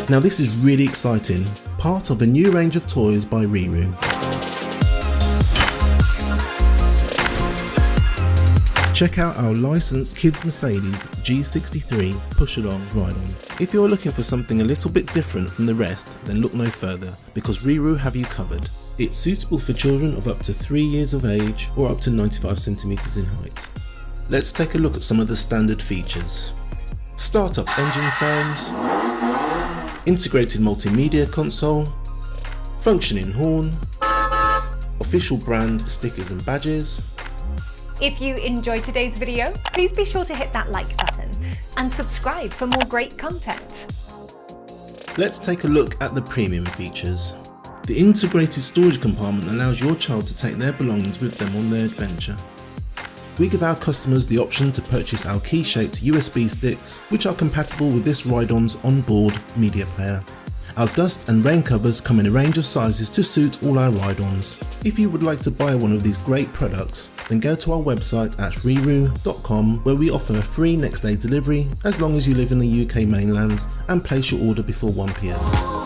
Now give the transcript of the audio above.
Now this is really exciting, part of a new range of toys by RiiRoo. Check out our licensed kids Mercedes G63 push-along ride-on. If you're looking for something a little bit different from the rest, then look no further, because RiiRoo have you covered. It's suitable for children of up to 3 years of age or up to 95 centimeters in height. Let's take a look at some of the standard features. Start-up engine sounds, integrated multimedia console, functioning horn, official brand stickers and badges. If you enjoyed today's video, please be sure to hit that like button and subscribe for more great content. Let's take a look at the premium features. The integrated storage compartment allows your child to take their belongings with them on their adventure. We give our customers the option to purchase our key-shaped USB sticks, which are compatible with this ride-on's onboard media player. Our dust and rain covers come in a range of sizes to suit all our ride-ons. If you would like to buy one of these great products, then go to our website at RiiRoo.com, where we offer a free next day delivery as long as you live in the UK mainland and place your order before 1 PM.